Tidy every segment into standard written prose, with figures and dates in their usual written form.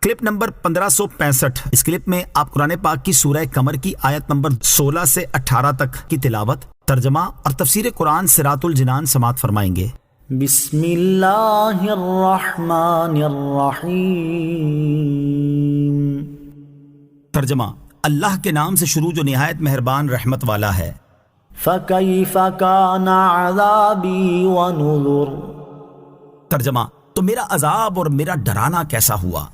Clip number 1565۔ اس clip میں آپ قرآن پاک کی سورہ قمر کی آیت نمبر 16 سے 18 تک کی تلاوت، ترجمہ اور تفسیر قرآن صراط الجنان سماعت فرمائیں گے۔ بسم اللہ الرحمن الرحیم۔ ترجمہ، اللہ کے نام سے شروع جو نہایت مہربان رحمت والا ہے۔ فَكَيْفَ كَانَ عَذَابِي وَنُذُرِ۔ ترجمہ، تو میرا عذاب اور میرا ڈرانا کیسا ہوا۔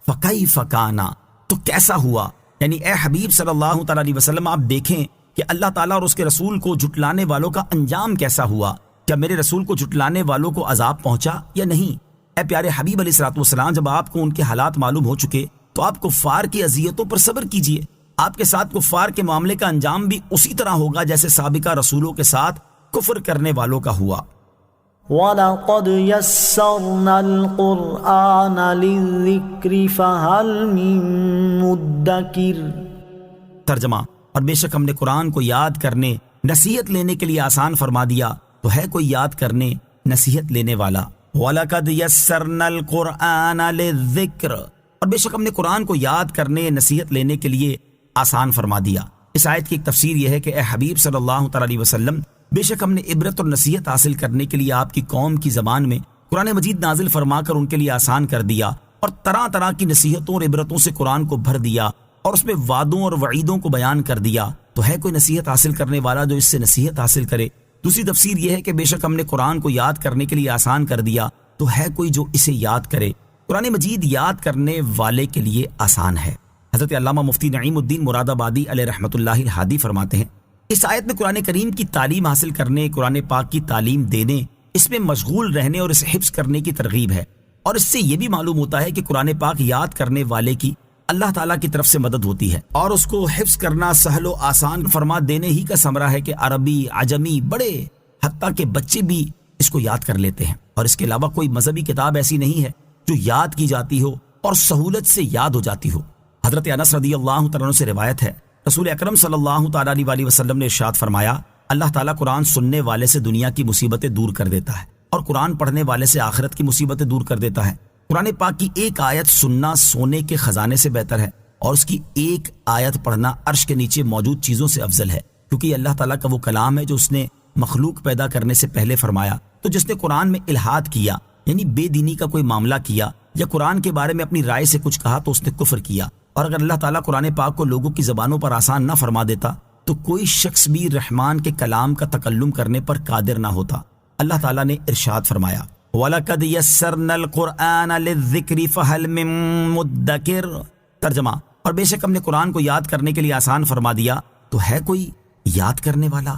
فَكَيْفَ كَانَ، تو کیسا ہوا، یعنی اے حبیب صلی اللہ تعالیٰ علیہ وسلم آپ دیکھیں کہ اللہ تعالیٰ اور اس کے رسول کو جھٹلانے والوں کا انجام کیسا ہوا۔ کیا میرے رسول کو جھٹلانے والوں کو عذاب پہنچا یا نہیں؟ اے پیارے حبیب علیہ الصلوۃ والسلام، جب آپ کو ان کے حالات معلوم ہو چکے تو آپ کفار کی اذیتوں پر صبر کیجئے۔ آپ کے ساتھ کفار کے معاملے کا انجام بھی اسی طرح ہوگا جیسے سابقہ رسولوں کے ساتھ کفر کرنے والوں کا ہوا۔ وَلَقَدْ يَسَّرْنَا الْقُرْآنَ لِلذِّكْرِ فَهَلْ مِن مُدَّكِرٍ۔ ترجمہ، اور بے شک ہم نے قرآن کو یاد کرنے، نصیحت لینے کے لیے آسان فرما دیا، تو ہے کوئی یاد کرنے، نصیحت لینے والا۔ وَلَقَدْ يَسَّرْنَا الْقُرْآنَ لِلذِّكْرِ، اور بے شک ہم نے قرآن کو یاد کرنے، نصیحت لینے کے لیے آسان فرما دیا۔ اس آیت کی ایک تفسیر یہ ہے کہ اے حبیب صلی اللہ تعالیٰ علیہ وسلم، بے شک ہم نے عبرت اور نصیحت حاصل کرنے کے لیے آپ کی قوم کی زبان میں قرآن مجید نازل فرما کر ان کے لیے آسان کر دیا، اور طرح طرح کی نصیحتوں اور عبرتوں سے قرآن کو بھر دیا، اور اس میں وعدوں اور وعیدوں کو بیان کر دیا، تو ہے کوئی نصیحت حاصل کرنے والا جو اس سے نصیحت حاصل کرے۔ دوسری تفسیر یہ ہے کہ بے شک ہم نے قرآن کو یاد کرنے کے لیے آسان کر دیا، تو ہے کوئی جو اسے یاد کرے۔ قرآن مجید یاد کرنے والے کے لیے آسان ہے۔ حضرت علامہ مفتی نعیم الدین مراد آبادی علیہ رحمۃ اللہ الہادی فرماتے ہیں، اس آیت میں قرآن کریم کی تعلیم حاصل کرنے، قرآن پاک کی تعلیم دینے، اس میں مشغول رہنے اور اسے حفظ کرنے کی ترغیب ہے، اور اس سے یہ بھی معلوم ہوتا ہے کہ قرآن پاک یاد کرنے والے کی اللہ تعالیٰ کی طرف سے مدد ہوتی ہے، اور اس کو حفظ کرنا سہل و آسان فرما دینے ہی کا ثمرہ ہے کہ عربی، عجمی، بڑے حتیٰ کہ بچے بھی اس کو یاد کر لیتے ہیں۔ اور اس کے علاوہ کوئی مذہبی کتاب ایسی نہیں ہے جو یاد کی جاتی ہو اور سہولت سے یاد ہو جاتی ہو۔ حضرت انس رضی اللہ تعالیٰ عنہ سے روایت ہے، رسول اکرم صلی اللہ تعالیٰ علیہ وسلم نے ارشاد فرمایا، اللہ تعالیٰ قرآن سننے والے سے دنیا کی مصیبتیں دور کر دیتا ہے، اور قرآن پڑھنے والے سے آخرت کی مصیبتیں دور کر دیتا ہے۔ قرآن پاک کی ایک آیت سننا سونے کے خزانے سے بہتر ہے، اور اس کی ایک آیت پڑھنا عرش کے نیچے موجود چیزوں سے افضل ہے، کیونکہ یہ اللہ تعالیٰ کا وہ کلام ہے جو اس نے مخلوق پیدا کرنے سے پہلے فرمایا۔ تو جس نے قرآن میں الحاد کیا، یعنی بے دینی کا کوئی معاملہ کیا، یا قرآن کے بارے میں اپنی رائے سے کچھ کہا، تو اس نے کفر کیا۔ اور اگر اللہ تعالیٰ قرآن پاک کو لوگوں کی زبانوں پر آسان نہ فرما دیتا تو کوئی شخص بھی رحمان کے کلام کا تکلم کرنے پر قادر نہ ہوتا۔ اللہ تعالیٰ نے ارشاد فرمایا، وَلَقَدْ يَسَّرْنَا الْقُرْآنَ لِلذِّكْرِ فَهَلْ مِن مُدَّكِرٍ۔ ترجمہ، اور بے شک ہم نے قرآن کو یاد کرنے کے لیے آسان فرما دیا، تو ہے کوئی یاد کرنے والا۔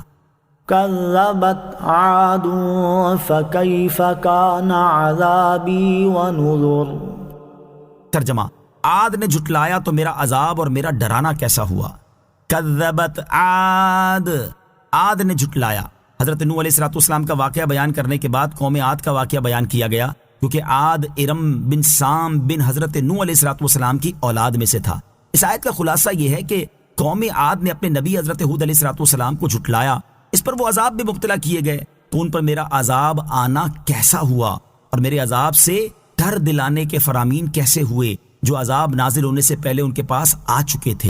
كذبت عاد فكيف كان عذابي ونذر۔ ترجمہ، عاد نے جھٹلایا تو میرا عذاب اور میرا ڈرانا کیسا ہوا۔ کذبت عاد، عاد نے جھٹلایا۔ حضرت نوح علیہ السلام کا واقعہ بیان کرنے کے بعد قوم عاد کا واقعہ بیان کیا گیا، کیونکہ عاد ارم بن سام بن حضرت نوح علیہ السلام کی اولاد میں سے تھا۔ اس آیت کا خلاصہ یہ ہے کہ قوم عاد نے اپنے نبی حضرت ہود علیہ السلام کو جھٹلایا، اس پر وہ عذاب بھی مبتلا کیے گئے، تو ان پر میرا عذاب آنا کیسا ہوا، اور میرے عذاب سے ڈر دلانے کے فرامین کیسے ہوئے جو عذاب نازل ہونے سے پہلے ان کے پاس آ چکے تھے۔